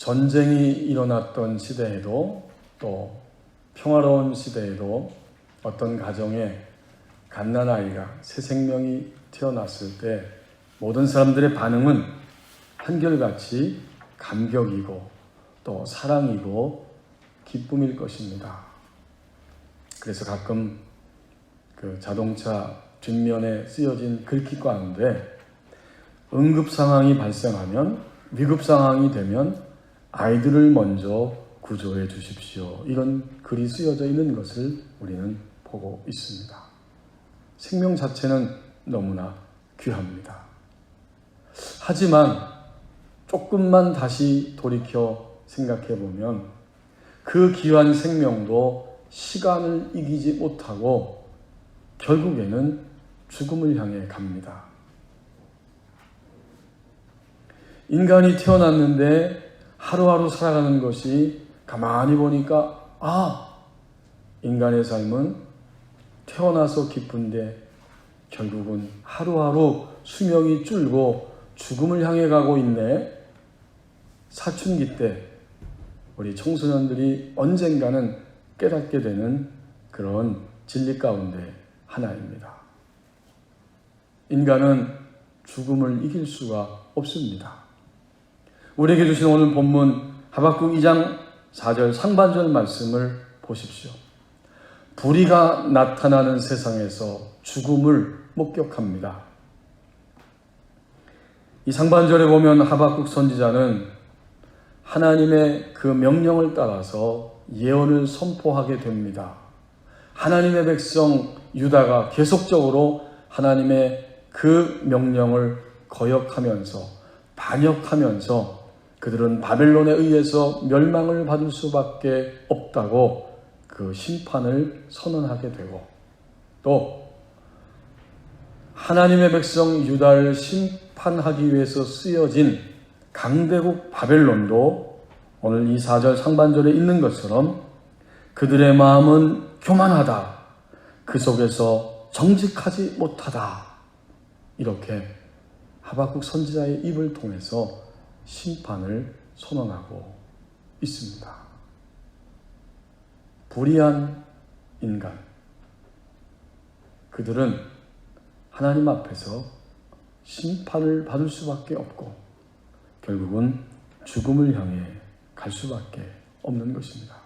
전쟁이 일어났던 시대에도 또 평화로운 시대에도 어떤 가정에 갓난아이가 새 생명이 태어났을 때 모든 사람들의 반응은 한결같이 감격이고 또 사랑이고 기쁨일 것입니다. 그래서 가끔 그 자동차 뒷면에 쓰여진 글귀 가운데 응급 상황이 발생하면, 위급 상황이 되면 아이들을 먼저 구조해 주십시오. 이런 글이 쓰여져 있는 것을 우리는 보고 있습니다. 생명 자체는 너무나 귀합니다. 하지만 조금만 다시 돌이켜 생각해 보면 그 귀한 생명도 시간을 이기지 못하고 결국에는 죽음을 향해 갑니다. 인간이 태어났는데 하루하루 살아가는 것이 가만히 보니까 인간의 삶은 태어나서 기쁜데 결국은 하루하루 수명이 줄고 죽음을 향해 가고 있네. 사춘기 때 우리 청소년들이 언젠가는 깨닫게 되는 그런 진리 가운데 하나입니다. 인간은 죽음을 이길 수가 없습니다. 우리에게 주신 오늘 본문 하박국 2장 4절 상반절 말씀을 보십시오. 불의가 나타나는 세상에서 죽음을 목격합니다. 이 상반절에 보면 하박국 선지자는 하나님의 그 명령을 따라서 예언을 선포하게 됩니다. 하나님의 백성 유다가 계속적으로 하나님의 그 명령을 거역하면서 반역하면서 그들은 바벨론에 의해서 멸망을 받을 수밖에 없다고 그 심판을 선언하게 되고, 또 하나님의 백성 유다를 심판하기 위해서 쓰여진 강대국 바벨론도 오늘 이 4절 상반절에 있는 것처럼 그들의 마음은 교만하다, 그 속에서 정직하지 못하다, 이렇게 하박국 선지자의 입을 통해서 심판을 선언하고 있습니다. 불의한 인간, 그들은 하나님 앞에서 심판을 받을 수밖에 없고 결국은 죽음을 향해 갈 수밖에 없는 것입니다.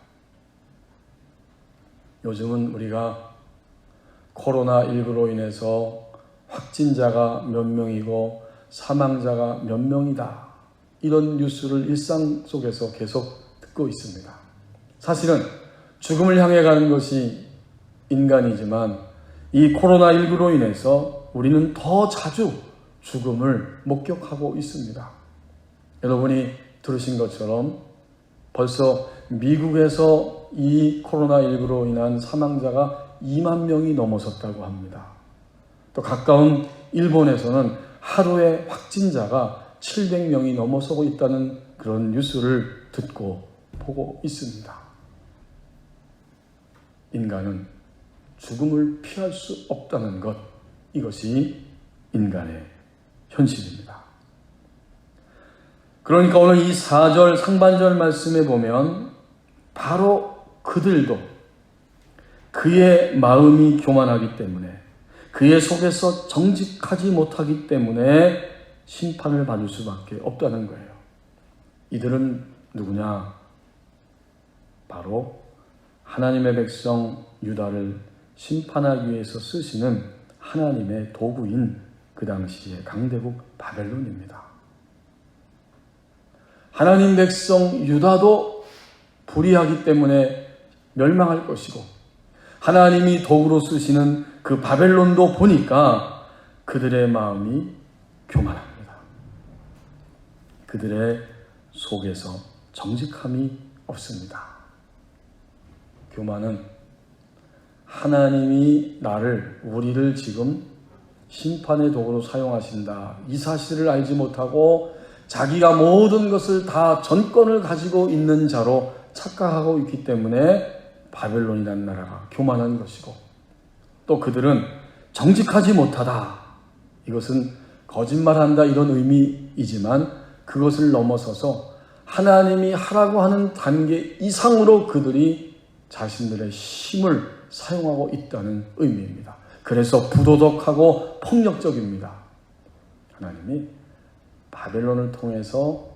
요즘은 우리가 코로나19로 인해서 확진자가 몇 명이고 사망자가 몇 명이다, 이런 뉴스를 일상 속에서 계속 듣고 있습니다. 사실은 죽음을 향해 가는 것이 인간이지만 이 코로나19로 인해서 우리는 더 자주 죽음을 목격하고 있습니다. 여러분이 들으신 것처럼 벌써 미국에서 이 코로나19로 인한 사망자가 2만 명이 넘어섰다고 합니다. 또 가까운 일본에서는 하루에 확진자가 700명이 넘어서고 있다는 그런 뉴스를 듣고 보고 있습니다. 인간은 죽음을 피할 수 없다는 것, 이것이 인간의 현실입니다. 그러니까 오늘 이 4절 상반절 말씀에 보면 바로 그들도 그의 마음이 교만하기 때문에, 그의 속에서 정직하지 못하기 때문에 심판을 받을 수밖에 없다는 거예요. 이들은 누구냐? 바로 하나님의 백성 유다를 심판하기 위해서 쓰시는 하나님의 도구인 그 당시의 강대국 바벨론입니다. 하나님 백성 유다도 불의하기 때문에 멸망할 것이고, 하나님이 도구로 쓰시는 그 바벨론도 보니까 그들의 마음이 교만합니다. 그들의 속에서 정직함이 없습니다. 교만은 하나님이 우리를 지금 심판의 도구로 사용하신다, 이 사실을 알지 못하고 자기가 모든 것을 다 전권을 가지고 있는 자로 착각하고 있기 때문에 바벨론이라는 나라가 교만한 것이고, 또 그들은 정직하지 못하다, 이것은 거짓말한다 이런 의미이지만 그것을 넘어서서 하나님이 하라고 하는 단계 이상으로 그들이 자신들의 힘을 사용하고 있다는 의미입니다. 그래서 부도덕하고 폭력적입니다. 하나님이 바벨론을 통해서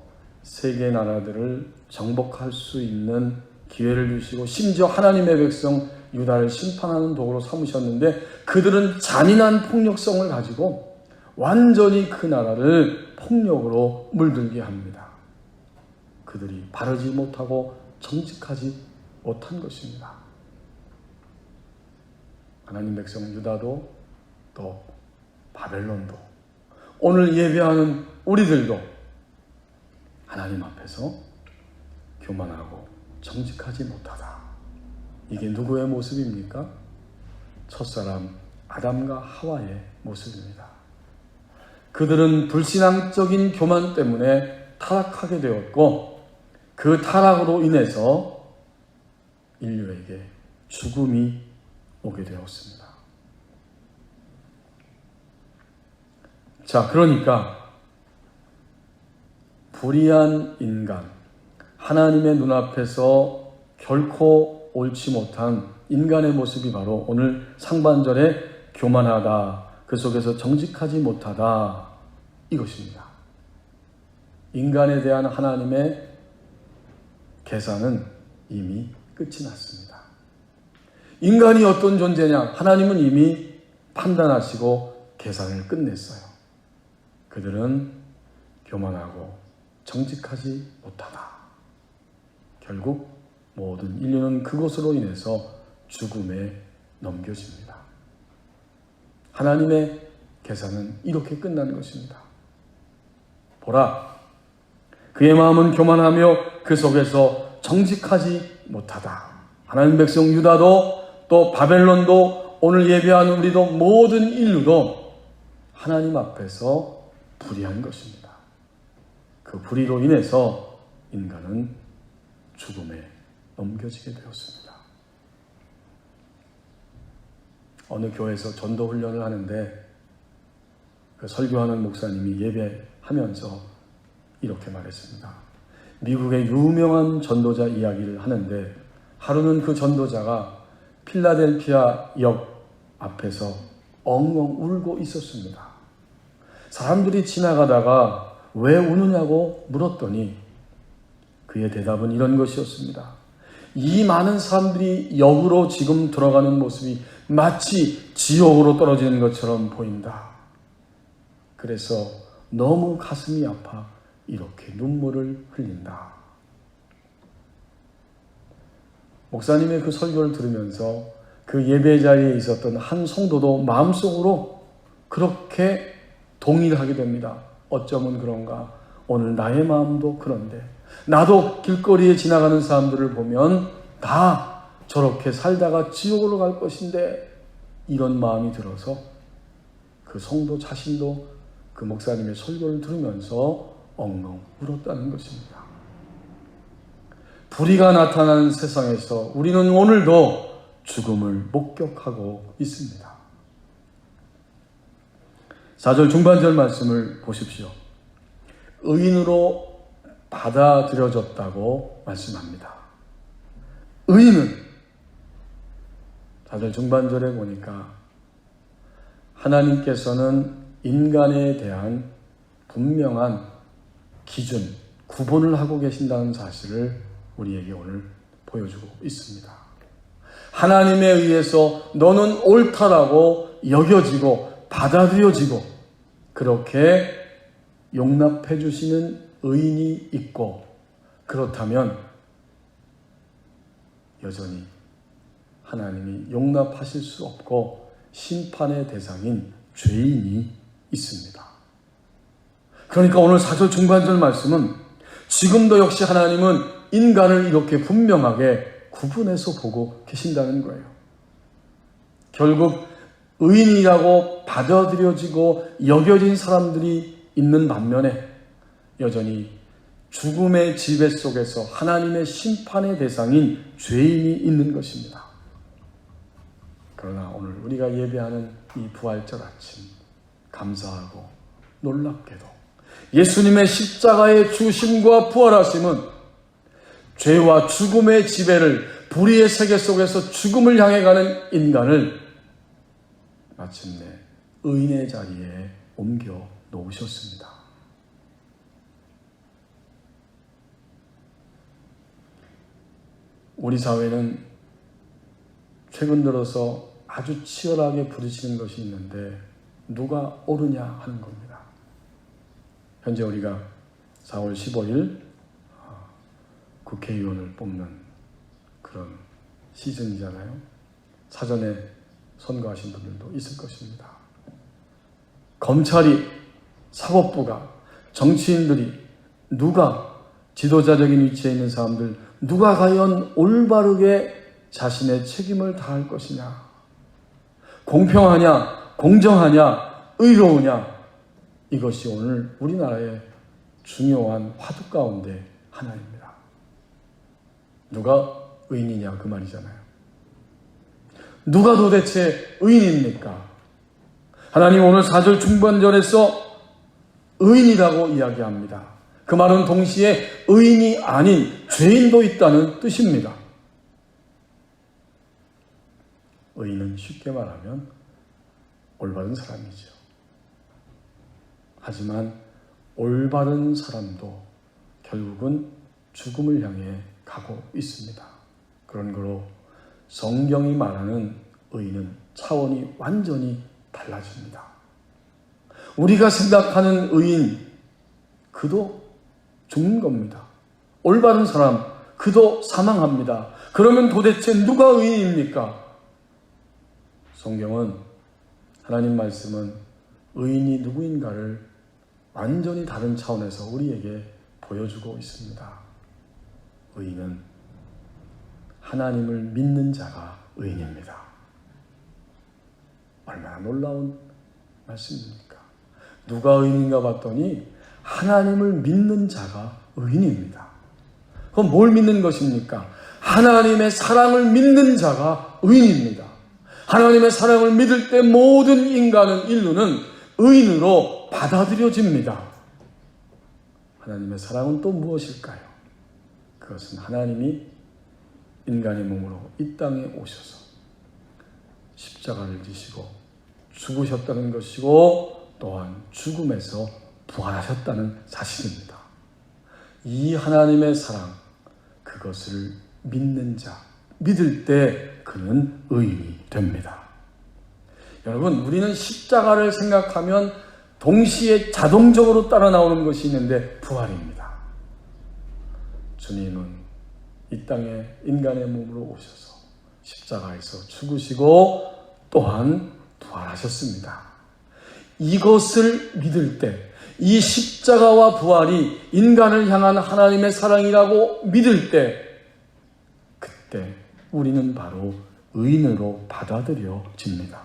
세계 나라들을 정복할 수 있는 기회를 주시고 심지어 하나님의 백성 유다를 심판하는 도구로 삼으셨는데 그들은 잔인한 폭력성을 가지고 완전히 그 나라를 폭력으로 물들게 합니다. 그들이 바르지 못하고 정직하지 못한 것입니다. 하나님 백성 유다도 또 바벨론도 오늘 예배하는 우리들도 하나님 앞에서 교만하고 정직하지 못하다. 이게 누구의 모습입니까? 첫사람 아담과 하와의 모습입니다. 그들은 불신앙적인 교만 때문에 타락하게 되었고 그 타락으로 인해서 인류에게 죽음이 오게 되었습니다. 자, 그러니까 불의한 인간, 하나님의 눈앞에서 결코 옳지 못한 인간의 모습이 바로 오늘 상반절에 교만하다, 그 속에서 정직하지 못하다, 이것입니다. 인간에 대한 하나님의 계산은 이미 끝이 났습니다. 인간이 어떤 존재냐? 하나님은 이미 판단하시고 계산을 끝냈어요. 그들은 교만하고 정직하지 못하다. 결국 모든 인류는 그것으로 인해서 죽음에 넘겨집니다. 하나님의 계산은 이렇게 끝난 것입니다. 보라, 그의 마음은 교만하며 그 속에서 정직하지 못하다. 하나님 백성 유다도 또 바벨론도 오늘 예배하는 우리도 모든 인류도 하나님 앞에서 불의한 것입니다. 그 불의로 인해서 인간은 죽음에 넘겨지게 되었습니다. 어느 교회에서 전도 훈련을 하는데 그 설교하는 목사님이 예배하면서 이렇게 말했습니다. 미국의 유명한 전도자 이야기를 하는데 하루는 그 전도자가 필라델피아 역 앞에서 엉엉 울고 있었습니다. 사람들이 지나가다가 왜 우느냐고 물었더니 그의 대답은 이런 것이었습니다. 이 많은 사람들이 역으로 지금 들어가는 모습이 마치 지옥으로 떨어지는 것처럼 보인다. 그래서 너무 가슴이 아파 이렇게 눈물을 흘린다. 목사님의 그 설교를 들으면서 그 예배 자리에 있었던 한 성도도 마음속으로 그렇게 동의하게 됩니다. 어쩌면 그런가? 오늘 나의 마음도 그런데 나도 길거리에 지나가는 사람들을 보면 다 저렇게 살다가 지옥으로 갈 것인데 이런 마음이 들어서 그 성도 자신도 그 목사님의 설교를 들으면서 엉엉 울었다는 것입니다. 불의가 나타나는 세상에서 우리는 오늘도 죽음을 목격하고 있습니다. 4절 중반절 말씀을 보십시오. 의인으로 받아들여졌다고 말씀합니다. 의인은 4절 중반절에 보니까 하나님께서는 인간에 대한 분명한 기준, 구분을 하고 계신다는 사실을 우리에게 오늘 보여주고 있습니다. 하나님에 의해서 너는 옳다라고 여겨지고 받아들여지고 그렇게 용납해 주시는 의인이 있고 그렇다면 여전히 하나님이 용납하실 수 없고 심판의 대상인 죄인이 있습니다. 그러니까 오늘 4절 중반절 말씀은 지금도 역시 하나님은 인간을 이렇게 분명하게 구분해서 보고 계신다는 거예요. 결국 의인이라고 받아들여지고 여겨진 사람들이 있는 반면에 여전히 죽음의 지배 속에서 하나님의 심판의 대상인 죄인이 있는 것입니다. 그러나 오늘 우리가 예배하는 이 부활절 아침 감사하고 놀랍게도 예수님의 십자가의 죽으심과 부활하심은 죄와 죽음의 지배를 불의의 세계 속에서 죽음을 향해 가는 인간을 마침내 의인의 자리에 옮겨 놓으셨습니다. 우리 사회는 최근 들어서 아주 치열하게 부딪히는 것이 있는데 누가 옳으냐 하는 겁니다. 현재 우리가 4월 15일 국회의원을 뽑는 그런 시즌이잖아요. 사전에 선거하신 분들도 있을 것입니다. 검찰이, 사법부가, 정치인들이 누가 지도자적인 위치에 있는 사람들 누가 과연 올바르게 자신의 책임을 다할 것이냐, 공평하냐, 공정하냐, 의로우냐, 이것이 오늘 우리나라의 중요한 화두 가운데 하나입니다. 누가 의인이냐 그 말이잖아요. 누가 도대체 의인입니까? 하나님 오늘 4절 중반절에서 의인이라고 이야기합니다. 그 말은 동시에 의인이 아닌 죄인도 있다는 뜻입니다. 의인은 쉽게 말하면 올바른 사람이죠. 하지만 올바른 사람도 결국은 죽음을 향해 가고 있습니다. 그런 거로 성경이 말하는 의인은 차원이 완전히 달라집니다. 우리가 생각하는 의인, 그도 죽는 겁니다. 올바른 사람, 그도 사망합니다. 그러면 도대체 누가 의인입니까? 성경은, 하나님 말씀은 의인이 누구인가를 완전히 다른 차원에서 우리에게 보여주고 있습니다. 의인은 하나님을 믿는 자가 의인입니다. 얼마나 놀라운 말씀입니까? 누가 의인인가 봤더니 하나님을 믿는 자가 의인입니다. 그럼 뭘 믿는 것입니까? 하나님의 사랑을 믿는 자가 의인입니다. 하나님의 사랑을 믿을 때 모든 인류는 의인으로 받아들여집니다. 하나님의 사랑은 또 무엇일까요? 그것은 하나님이 인간의 몸으로 이 땅에 오셔서 십자가를 지시고 죽으셨다는 것이고 또한 죽음에서 부활하셨다는 사실입니다. 이 하나님의 사랑, 그것을 믿는 자, 믿을 때 그는 의인이 됩니다. 여러분, 우리는 십자가를 생각하면 동시에 자동적으로 따라 나오는 것이 있는데 부활입니다. 주님은 이 땅에 인간의 몸으로 오셔서 십자가에서 죽으시고 또한 부활하셨습니다. 이것을 믿을 때, 이 십자가와 부활이 인간을 향한 하나님의 사랑이라고 믿을 때, 그때 우리는 바로 의인으로 받아들여집니다.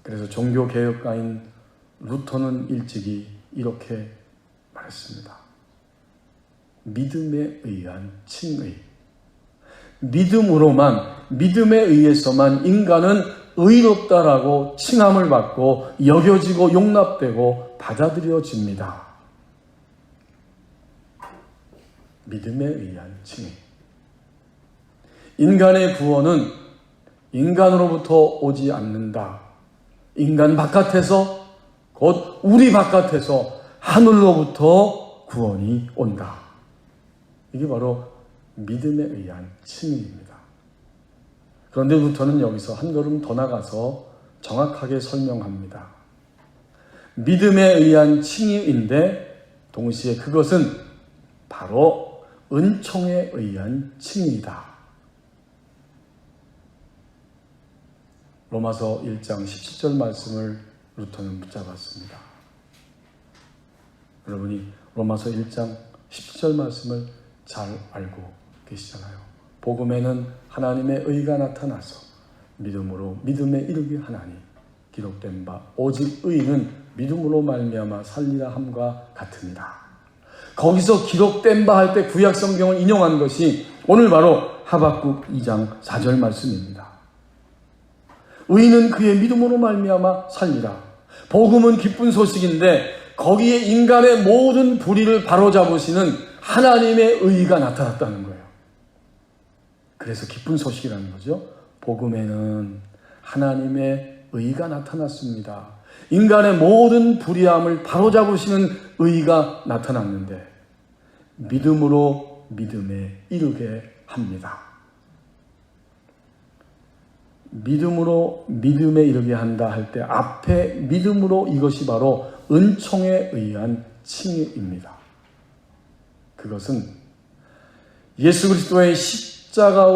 그래서 종교개혁가인 루터는 일찍이 이렇게 말했습니다. 믿음에 의한 칭의. 믿음에 의해서만 인간은 의롭다라고 칭함을 받고 여겨지고 용납되고 받아들여집니다. 믿음에 의한 칭의. 인간의 구원은 인간으로부터 오지 않는다. 인간 바깥에서, 곧 우리 바깥에서 하늘로부터 구원이 온다. 이게 바로 믿음에 의한 칭의입니다. 그런데 루터는 여기서 한 걸음 더 나가서 정확하게 설명합니다. 믿음에 의한 칭의인데 동시에 그것은 바로 은총에 의한 칭의이다. 로마서 1장 17절 말씀을 루터는 붙잡았습니다. 여러분이 로마서 1장 17절 말씀을 잘 알고 계시잖아요. 복음에는 하나님의 의가 나타나서 믿음으로 믿음에 이르게 하나니 기록된 바 오직 의인은 믿음으로 말미암아 살리라 함과 같으니라. 거기서 기록된 바 할 때 구약 성경을 인용한 것이 오늘 바로 하박국 2장 4절 말씀입니다. 의인은 그의 믿음으로 말미암아 살리라. 복음은 기쁜 소식인데 거기에 인간의 모든 불의를 바로잡으시는 하나님의 의의가 나타났다는 거예요. 그래서 기쁜 소식이라는 거죠. 복음에는 하나님의 의의가 나타났습니다. 인간의 모든 불의함을 바로잡으시는 의의가 나타났는데 믿음으로 믿음에 이르게 합니다. 믿음으로 믿음에 이르게 한다 할 때 앞에 믿음으로 이것이 바로 은총에 의한 칭의입니다. 그것은 예수 그리스도의 십자가의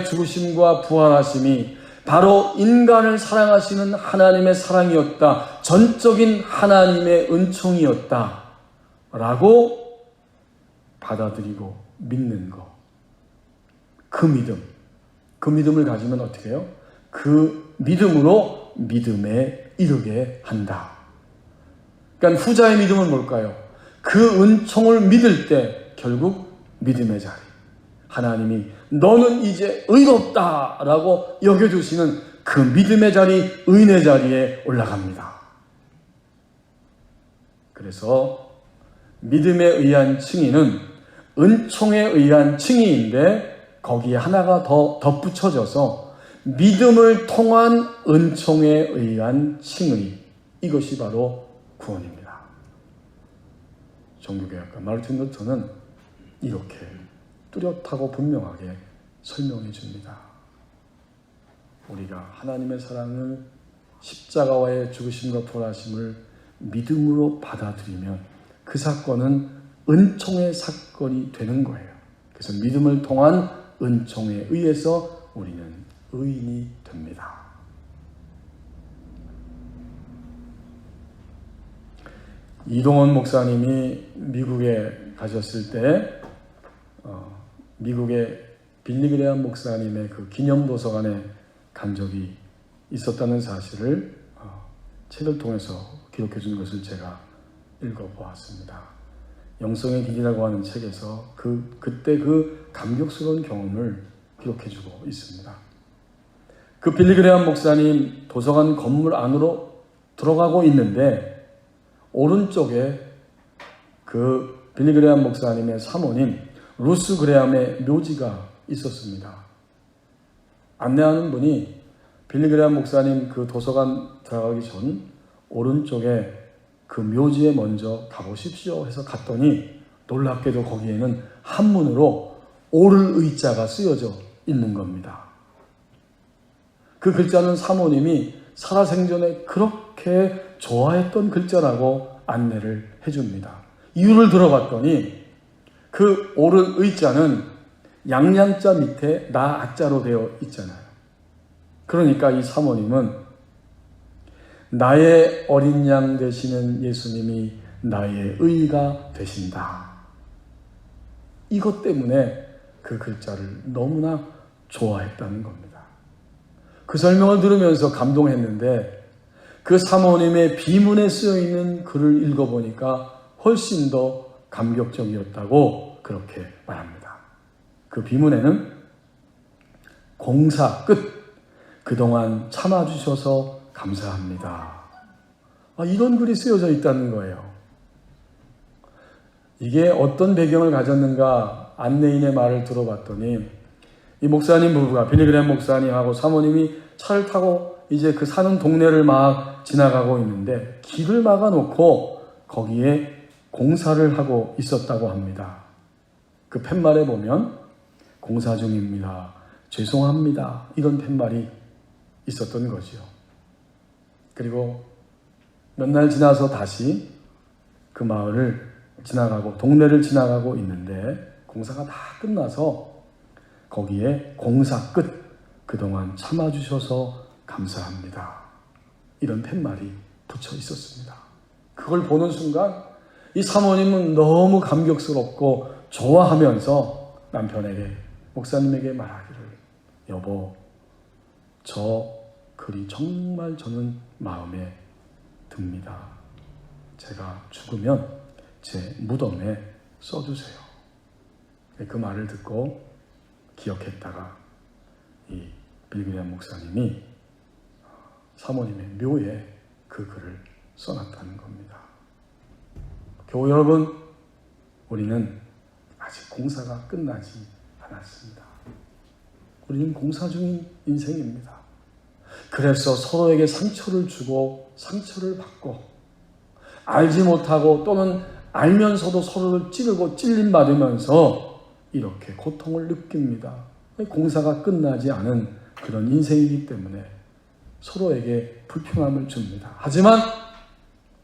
죽으심과 부활하심이 바로 인간을 사랑하시는 하나님의 사랑이었다. 전적인 하나님의 은총이었다. 라고 받아들이고 믿는 것. 그 믿음을 가지면 어떻게 해요? 그 믿음으로 믿음에 이르게 한다. 그러니까 후자의 믿음은 뭘까요? 그 은총을 믿을 때 결국 믿음의 자리. 하나님이 너는 이제 의롭다라고 여겨주시는 그 믿음의 자리, 의인의 자리에 올라갑니다. 그래서 믿음에 의한 칭의는 은총에 의한 칭의인데 거기에 하나가 더 덧붙여져서 믿음을 통한 은총에 의한 칭의. 이것이 바로 구원입니다. 종교개혁가 마르틴 루터는 이렇게 뚜렷하고 분명하게 설명해 줍니다. 우리가 하나님의 사랑을 십자가와의 죽으심과 부활하심을 믿음으로 받아들이면 그 사건은 은총의 사건이 되는 거예요. 그래서 믿음을 통한 은총에 의해서 우리는 의인이 됩니다. 이동원 목사님이 미국에 가셨을 때 미국의 빌리그레암 목사님의 그 기념도서관에 간 적이 있었다는 사실을 책을 통해서 기록해 준 것을 제가 읽어보았습니다. 영성의 길이라고 하는 책에서 그때 그 감격스러운 경험을 기록해 주고 있습니다. 그 빌리그레암 목사님 도서관 건물 안으로 들어가고 있는데 오른쪽에 그 빌리그레암 목사님의 사모님 루스 그레암의 묘지가 있었습니다. 안내하는 분이 빌리그레암 목사님 그 도서관 들어가기 전 오른쪽에 그 묘지에 먼저 가보십시오 해서 갔더니 놀랍게도 거기에는 한문으로 오를 의자가 쓰여져 있는 겁니다. 그 글자는 사모님이 살아생전에 그렇게 좋아했던 글자라고 안내를 해줍니다. 이유를 들어봤더니 그 오를 의자는 양양자 밑에 나자로 되어 있잖아요. 그러니까 이 사모님은 나의 어린 양 되시는 예수님이 나의 의가 되신다. 이것 때문에 그 글자를 너무나 좋아했다는 겁니다. 그 설명을 들으면서 감동했는데 그 사모님의 비문에 쓰여있는 글을 읽어보니까 훨씬 더 감격적이었다고 그렇게 말합니다. 그 비문에는 공사 끝 그동안 참아주셔서 감사합니다. 이런 글이 쓰여져 있다는 거예요. 이게 어떤 배경을 가졌는가 안내인의 말을 들어봤더니 이 목사님 부부가 빌리그레암 목사님하고 사모님이 차를 타고 이제 그 사는 동네를 막 지나가고 있는데 길을 막아놓고 거기에 공사를 하고 있었다고 합니다. 그 팻말에 보면 공사 중입니다. 죄송합니다. 이런 팻말이 있었던 거죠. 그리고 몇 날 지나서 다시 그 마을을 지나가고 동네를 지나가고 있는데 공사가 다 끝나서 거기에 공사 끝 그동안 참아주셔서 감사합니다. 이런 팻말이 붙여 있었습니다. 그걸 보는 순간 이 사모님은 너무 감격스럽고 좋아하면서 남편에게 목사님에게 말하기를 여보 저 글이 정말 저는 마음에 듭니다. 제가 죽으면 제 무덤에 써주세요. 그 말을 듣고 기억했다가 이 빌리그레암 목사님이 사모님의 묘에 그 글을 써놨다는 겁니다. 교우 여러분, 우리는 아직 공사가 끝나지 않았습니다. 우리는 공사 중인 인생입니다. 그래서 서로에게 상처를 주고 상처를 받고 알지 못하고 또는 알면서도 서로를 찌르고 찔림받으면서 이렇게 고통을 느낍니다. 공사가 끝나지 않은 그런 인생이기 때문에 서로에게 불평함을 줍니다. 하지만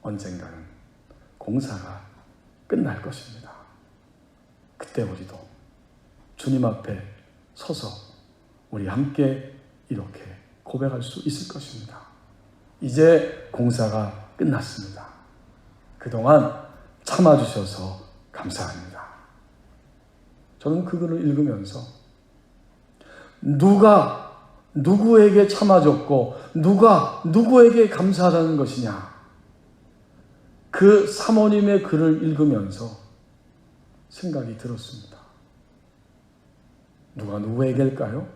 언젠가는 공사가 끝날 것입니다. 그때 우리도 주님 앞에 서서 우리 함께 이렇게 고백할 수 있을 것입니다. 이제 공사가 끝났습니다. 그동안 참아주셔서 감사합니다. 저는 그 글을 읽으면서 누가 누구에게 참아줬고 누가 누구에게 감사하다는 것이냐, 그 사모님의 글을 읽으면서 생각이 들었습니다. 누가 누구에게일까요?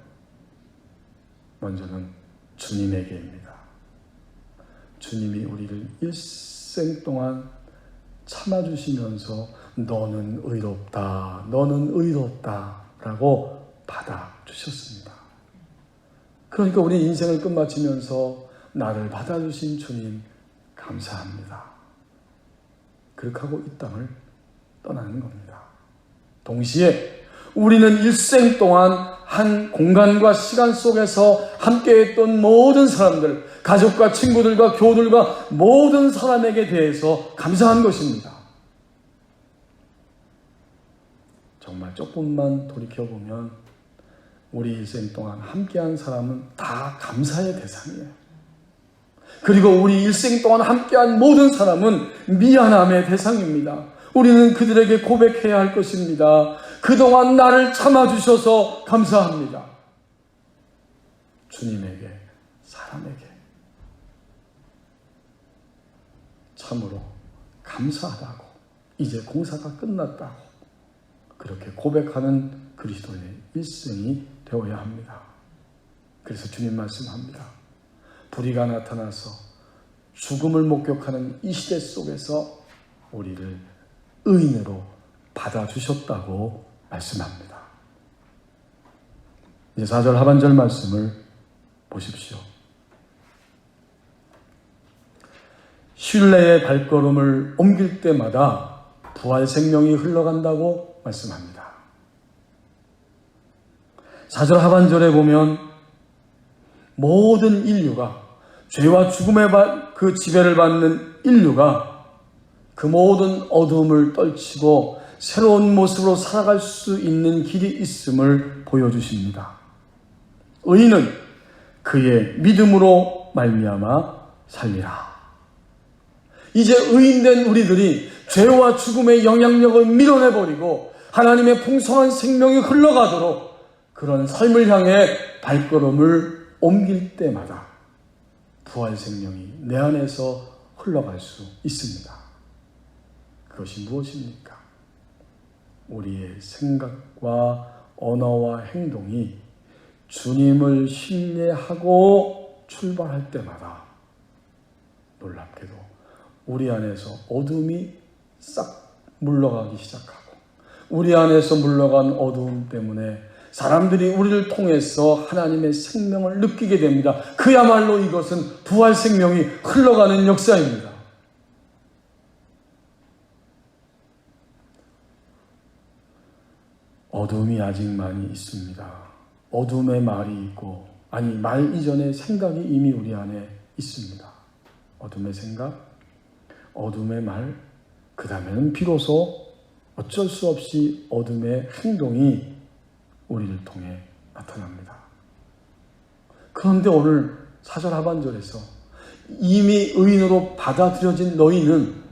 먼저는 주님에게입니다. 주님이 우리를 일생 동안 참아주시면서 너는 의롭다, 너는 의롭다 라고 받아주셨습니다. 그러니까 우리 인생을 끝마치면서 나를 받아주신 주님 감사합니다. 그렇게 하고 이 땅을 떠나는 겁니다. 동시에 우리는 일생 동안 한 공간과 시간 속에서 함께했던 모든 사람들, 가족과 친구들과 교우들과 모든 사람에게 대해서 감사한 것입니다. 정말 조금만 돌이켜보면 우리 일생 동안 함께한 사람은 다 감사의 대상이에요. 그리고 우리 일생 동안 함께한 모든 사람은 미안함의 대상입니다. 우리는 그들에게 고백해야 할 것입니다. 그동안 나를 참아주셔서 감사합니다. 주님에게, 사람에게 참으로 감사하다고, 이제 공사가 끝났다고 그렇게 고백하는 그리스도인의 일생이 되어야 합니다. 그래서 주님 말씀합니다. 불의가 나타나서 죽음을 목격하는 이 시대 속에서 우리를 의인으로 받아주셨다고 말씀합니다. 이제 4절 하반절 말씀을 보십시오. 신뢰의 발걸음을 옮길 때마다 부활 생명이 흘러간다고 말씀합니다. 4절 하반절에 보면 모든 인류가, 죄와 죽음의 그 지배를 받는 인류가 그 모든 어둠을 떨치고 새로운 모습으로 살아갈 수 있는 길이 있음을 보여주십니다. 의인은 그의 믿음으로 말미암아 살리라. 이제 의인된 우리들이 죄와 죽음의 영향력을 밀어내버리고 하나님의 풍성한 생명이 흘러가도록 그런 삶을 향해 발걸음을 옮길 때마다 부활 생명이 내 안에서 흘러갈 수 있습니다. 그것이 무엇입니까? 우리의 생각과 언어와 행동이 주님을 신뢰하고 출발할 때마다 놀랍게도 우리 안에서 어둠이 싹 물러가기 시작하고, 우리 안에서 물러간 어두움 때문에 사람들이 우리를 통해서 하나님의 생명을 느끼게 됩니다. 그야말로 이것은 부활 생명이 흘러가는 역사입니다. 어둠이 아직 많이 있습니다. 어둠의 말이 있고, 아니 말 이전에 생각이 이미 우리 안에 있습니다. 어둠의 생각, 어둠의 말, 그 다음에는 비로소 어쩔 수 없이 어둠의 행동이 우리를 통해 나타납니다. 그런데 오늘 4절 하반절에서 이미 의인으로 받아들여진 너희는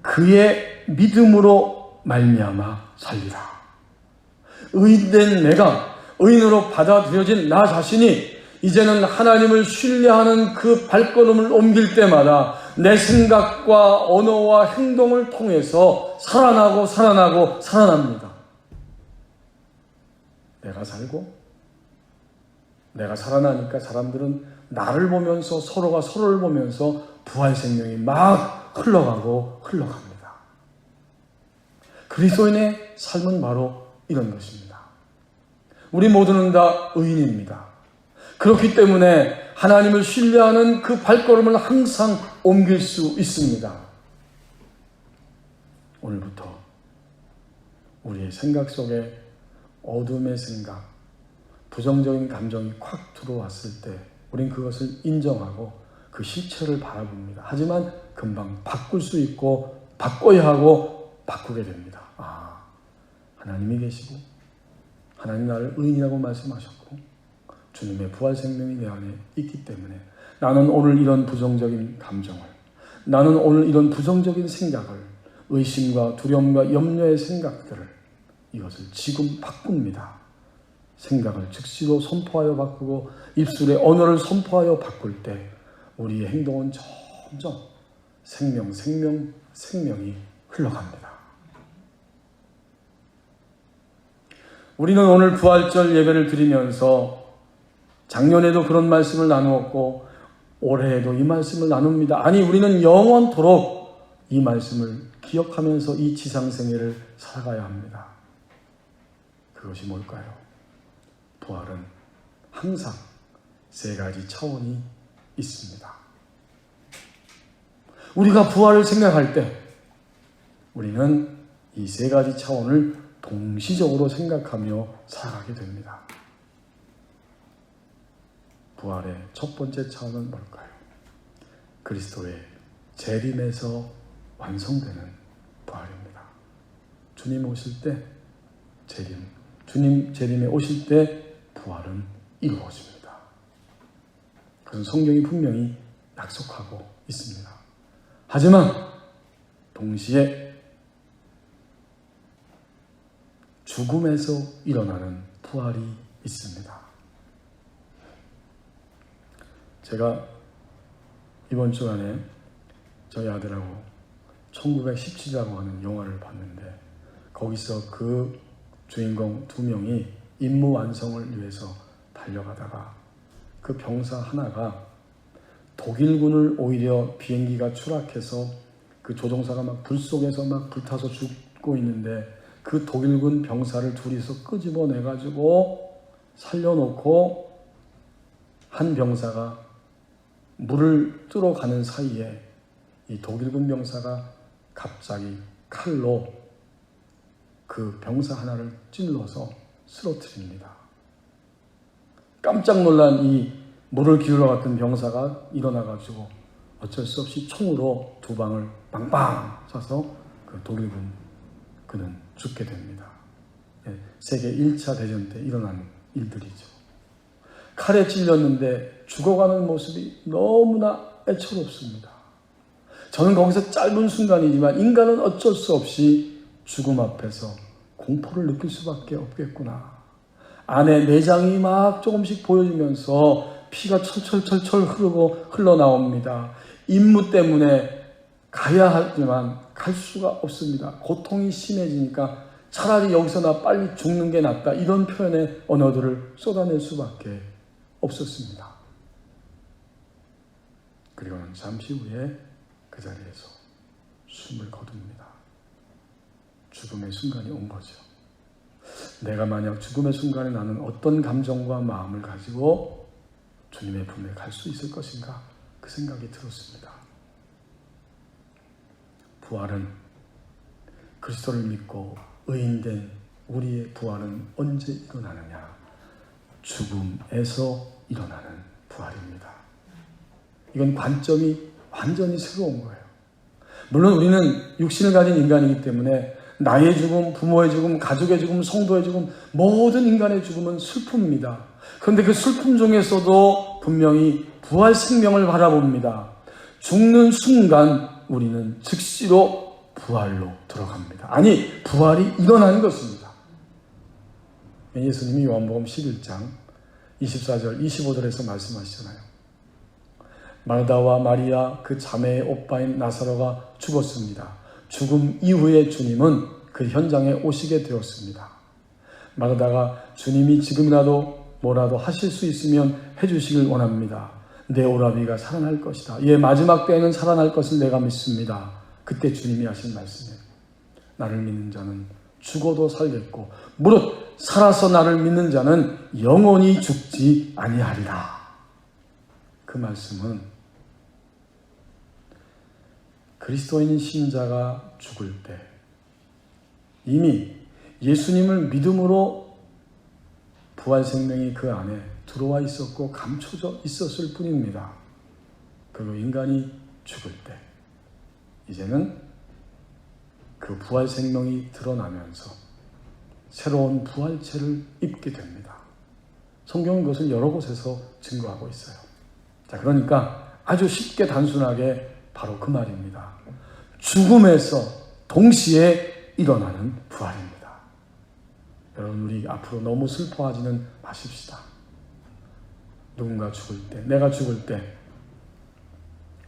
그의 믿음으로 말미암아 살리라. 의인된 내가, 의인으로 받아들여진 나 자신이 이제는 하나님을 신뢰하는 그 발걸음을 옮길 때마다 내 생각과 언어와 행동을 통해서 살아납니다. 내가 살고 내가 살아나니까 사람들은 나를 보면서 서로가 서로를 보면서 부활 생명이 막 흘러가고 흘러갑니다. 그리스도인의 삶은 바로 이런 것입니다. 우리 모두는 다 의인입니다. 그렇기 때문에 하나님을 신뢰하는 그 발걸음을 항상 옮길 수 있습니다. 오늘부터 우리의 생각 속에 어둠의 생각, 부정적인 감정이 콱 들어왔을 때 우린 그것을 인정하고 그 실체를 바라봅니다. 하지만 금방 바꿀 수 있고 바꿔야 하고 바꾸게 됩니다. 하나님이 계시고 하나님 나를 의인이라고 말씀하셨고 주님의 부활 생명이 내 안에 있기 때문에 나는 오늘 이런 부정적인 감정을, 나는 오늘 이런 부정적인 생각을, 의심과 두려움과 염려의 생각들을, 이것을 지금 바꿉니다. 생각을 즉시로 선포하여 바꾸고 입술의 언어를 선포하여 바꿀 때 우리의 행동은 점점 생명이 흘러갑니다. 우리는 오늘 부활절 예배를 드리면서 작년에도 그런 말씀을 나누었고 올해에도 이 말씀을 나눕니다. 아니, 우리는 영원토록 이 말씀을 기억하면서 이 지상생애를 살아가야 합니다. 그것이 뭘까요? 부활은 항상 세 가지 차원이 있습니다. 우리가 부활을 생각할 때 우리는 이 세 가지 차원을 동시적으로 생각하며 살아가게 됩니다. 부활의 첫 번째 차원은 뭘까요? 그리스도의 재림에서 완성되는 부활입니다. 주님 오실 때 주님 재림에 오실 때 부활은 이루어집니다. 그건 성경이 분명히 약속하고 있습니다. 하지만 동시에 죽음에서 일어나는 부활이 있습니다. 제가 이번 주간에 저희 아들하고 1917이라고 하는 영화를 봤는데 거기서 그 주인공 두 명이 임무 완성을 위해서 달려가다가 그 병사 하나가 독일군을 오히려 비행기가 추락해서 그 조종사가 막 불 속에서 막 불타서 죽고 있는데 그 독일군 병사를 둘이서 끄집어내가지고 살려놓고 한 병사가 물을 뜨러 가는 사이에 이 독일군 병사가 갑자기 칼로 그 병사 하나를 찔러서 쓰러뜨립니다. 깜짝 놀란 이 물을 기울여 갔던 병사가 일어나가지고 어쩔 수 없이 총으로 두 방을 빵빵 쏴서 그 독일군 그는 죽게 됩니다. 세계 1차 대전 때 일어난 일들이죠. 칼에 찔렸는데 죽어가는 모습이 너무나 애처롭습니다. 저는 거기서 짧은 순간이지만 인간은 어쩔 수 없이 죽음 앞에서 공포를 느낄 수밖에 없겠구나. 안에 내장이 막 조금씩 보여지면서 피가 철철철철 흘러나옵니다. 임무 때문에 가야 하지만 갈 수가 없습니다. 고통이 심해지니까 차라리 여기서 나 빨리 죽는 게 낫다. 이런 표현의 언어들을 쏟아낼 수밖에 없었습니다. 그리고는 잠시 후에 그 자리에서 숨을 거둡니다. 죽음의 순간이 온 거죠. 내가 만약 죽음의 순간에 나는 어떤 감정과 마음을 가지고 주님의 품에 갈 수 있을 것인가? 그 생각이 들었습니다. 부활은 그리스도를 믿고 의인된 우리의 부활은 언제 일어나느냐? 죽음에서 일어나는 부활입니다. 이건 관점이 완전히 새로운 거예요. 물론 우리는 육신을 가진 인간이기 때문에 나의 죽음, 부모의 죽음, 가족의 죽음, 성도의 죽음, 모든 인간의 죽음은 슬픔입니다. 그런데 그 슬픔 중에서도 분명히 부활 생명을 바라봅니다. 죽는 순간 우리는 즉시로 부활로 들어갑니다. 아니, 부활이 일어나는 것입니다. 예수님이 요한복음 11장 24절, 25절에서 말씀하시잖아요. 마르다와 마리아 그 자매의 오빠인 나사로가 죽었습니다. 죽음 이후에 주님은 그 현장에 오시게 되었습니다. 마르다가 주님이 지금이라도 뭐라도 하실 수 있으면 해주시길 원합니다. 내 오라비가 살아날 것이다. 예, 마지막 때에는 살아날 것을 내가 믿습니다. 그때 주님이 하신 말씀이에요. 나를 믿는 자는 죽어도 살겠고 무릇 살아서 나를 믿는 자는 영원히 죽지 아니하리라. 그 말씀은 그리스도인 신자가 죽을 때 이미 예수님을 믿음으로 부활 생명이 그 안에 들어와 있었고 감춰져 있었을 뿐입니다. 그리고 인간이 죽을 때 이제는 그 부활 생명이 드러나면서 새로운 부활체를 입게 됩니다. 성경은 그것을 여러 곳에서 증거하고 있어요. 자, 그러니까 아주 쉽게 단순하게 바로 그 말입니다. 죽음에서 동시에 일어나는 부활입니다. 여러분, 우리 앞으로 너무 슬퍼하지는 마십시다. 누군가 죽을 때, 내가 죽을 때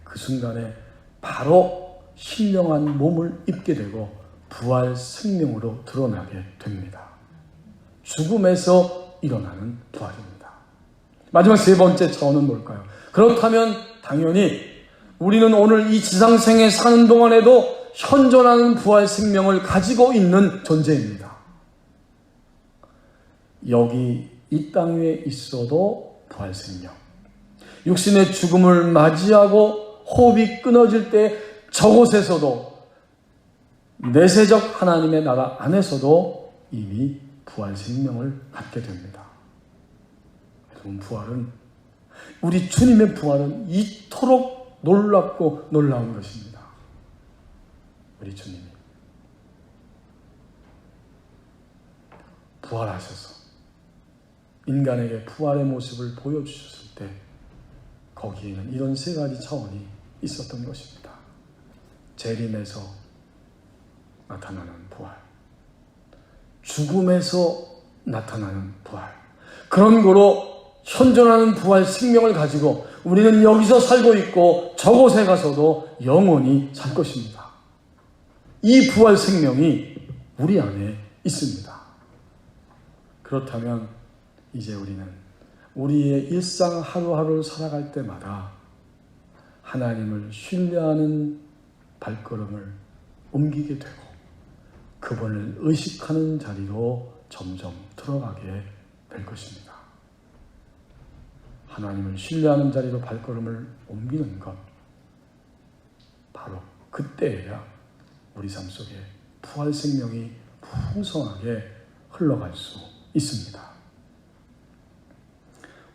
그 순간에 바로 신령한 몸을 입게 되고 부활 생명으로 드러나게 됩니다. 죽음에서 일어나는 부활입니다. 마지막 세 번째 차원은 뭘까요? 그렇다면 당연히 우리는 오늘 이 지상생에 사는 동안에도 현존하는 부활 생명을 가지고 있는 존재입니다. 여기 이 땅 위에 있어도 부활 생명, 육신의 죽음을 맞이하고 호흡이 끊어질 때 저곳에서도 내세적 하나님의 나라 안에서도 이미 부활 생명을 갖게 됩니다. 여러분, 부활은, 우리 주님의 부활은 이토록 놀랍고 놀라운 것입니다. 우리 주님이 부활하셔서 인간에게 부활의 모습을 보여주셨을 때 거기에는 이런 세 가지 차원이 있었던 것입니다. 재림에서 나타나는 부활, 죽음에서 나타나는 부활, 그런 거로 현존하는 부활 생명을 가지고 우리는 여기서 살고 있고 저곳에 가서도 영원히 살 것입니다. 이 부활 생명이 우리 안에 있습니다. 그렇다면 이제 우리는 우리의 일상 하루하루를 살아갈 때마다 하나님을 신뢰하는 발걸음을 옮기게 되고 그분을 의식하는 자리로 점점 들어가게 될 것입니다. 하나님을 신뢰하는 자리로 발걸음을 옮기는 것, 바로 그때에야 우리 삶 속에 부활 생명이 풍성하게 흘러갈 수 있습니다.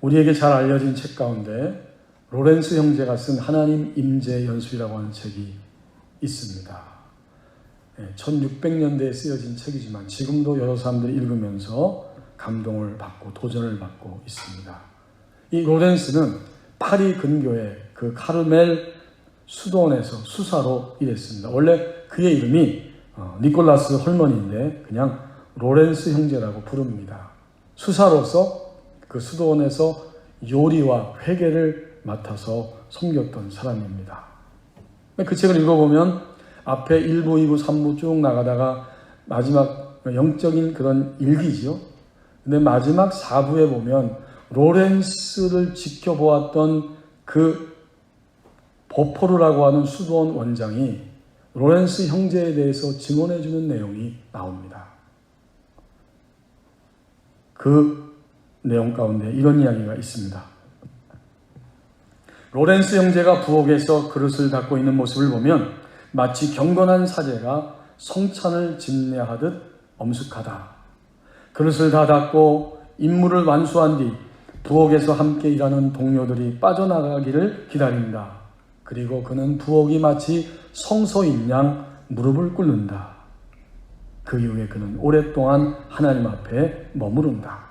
우리에게 잘 알려진 책 가운데 로렌스 형제가 쓴 하나님 임재 연수이라고 하는 책이 있습니다. 1600년대에 쓰여진 책이지만 지금도 여러 사람들이 읽으면서 감동을 받고 도전을 받고 있습니다. 이 로렌스는 파리 근교의 그 카르멜 수도원에서 수사로 일했습니다. 원래 그의 이름이 니콜라스 헐먼인데 그냥 로렌스 형제라고 부릅니다. 수사로서 그 수도원에서 요리와 회계를 맡아서 섬겼던 사람입니다. 그 책을 읽어보면 앞에 1부, 2부, 3부 쭉 나가다가 마지막 영적인 그런 일기죠. 근데 마지막 4부에 보면 로렌스를 지켜보았던 그 보포르라고 하는 수도원 원장이 로렌스 형제에 대해서 증언해주는 내용이 나옵니다. 그 내용 가운데 이런 이야기가 있습니다. 로렌스 형제가 부엌에서 그릇을 닦고 있는 모습을 보면 마치 경건한 사제가 성찬을 집례하듯 엄숙하다. 그릇을 다 닦고 임무를 완수한 뒤 부엌에서 함께 일하는 동료들이 빠져나가기를 기다린다. 그리고 그는 부엌이 마치 성소인 양 무릎을 꿇는다. 그 이후에 그는 오랫동안 하나님 앞에 머무른다.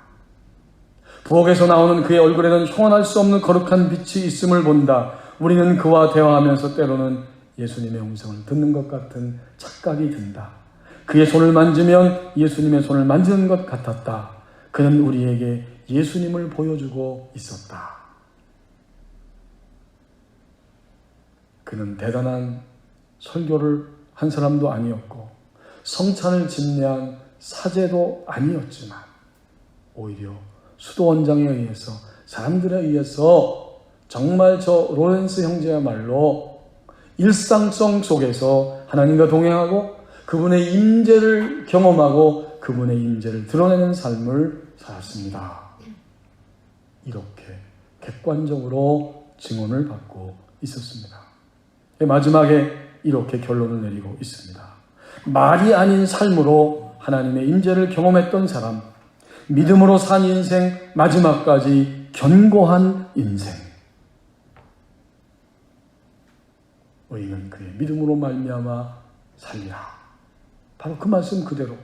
부엌에서 나오는 그의 얼굴에는 형언할 수 없는 거룩한 빛이 있음을 본다. 우리는 그와 대화하면서 때로는 예수님의 음성을 듣는 것 같은 착각이 든다. 그의 손을 만지면 예수님의 손을 만지는 것 같았다. 그는 우리에게 예수님을 보여주고 있었다. 그는 대단한 설교를 한 사람도 아니었고 성찬을 집례한 사제도 아니었지만 오히려 수도원장에 의해서 사람들에 의해서 정말 저 로렌스 형제야말로 일상성 속에서 하나님과 동행하고 그분의 임재를 경험하고 그분의 임재를 드러내는 삶을 살았습니다. 이렇게 객관적으로 증언을 받고 있었습니다. 마지막에 이렇게 결론을 내리고 있습니다. 말이 아닌 삶으로 하나님의 임재를 경험했던 사람, 믿음으로 산 인생, 마지막까지 견고한 인생. 의인은 그의 믿음으로 말미암아 살리라. 바로 그 말씀 그대로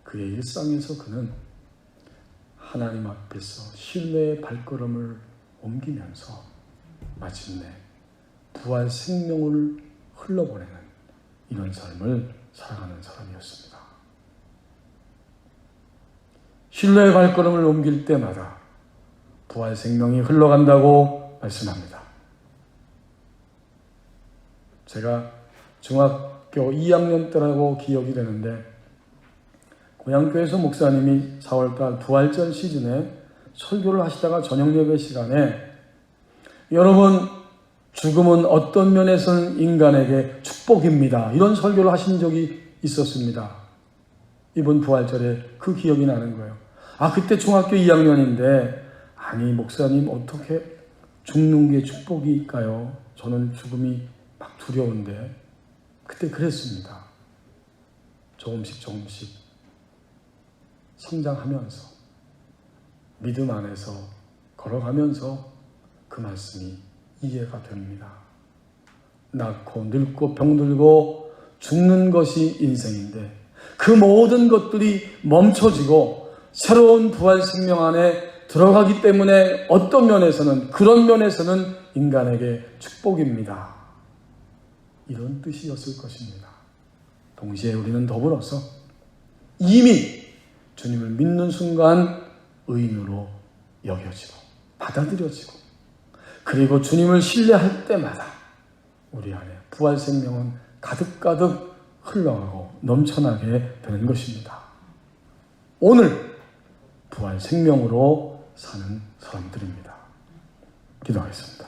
그의 일상에서 그는 하나님 앞에서 신뢰의 발걸음을 옮기면서 마침내 부활 생명을 흘러보내는 이런 삶을 살아가는 사람이었습니다. 신뢰의 발걸음을 옮길 때마다 부활 생명이 흘러간다고 말씀합니다. 제가 중학교 2학년 때라고 기억이 되는데 고향교회에서 목사님이 4월달 부활절 시즌에 설교를 하시다가 저녁 예배 시간에 여러분, 죽음은 어떤 면에서는 인간에게 축복입니다. 이런 설교를 하신 적이 있었습니다. 이번 부활절에 그 기억이 나는 거예요. 그때 중학교 2학년인데 아니 목사님 어떻게 죽는 게 축복일까요? 저는 죽음이 막 두려운데 그때 그랬습니다. 조금씩 성장하면서 믿음 안에서 걸어가면서 그 말씀이 이해가 됩니다. 낳고 늙고 병들고 죽는 것이 인생인데 그 모든 것들이 멈춰지고 새로운 부활 생명 안에 들어가기 때문에 어떤 면에서는 그런 면에서는 인간에게 축복입니다. 이런 뜻이었을 것입니다. 동시에 우리는 더불어서 이미 주님을 믿는 순간 의인으로 여겨지고 받아들여지고 그리고 주님을 신뢰할 때마다 우리 안에 부활 생명은 가득가득 흘러가고 넘쳐나게 되는 것입니다. 오늘 부활 생명으로 사는 사람들입니다. 기도하겠습니다.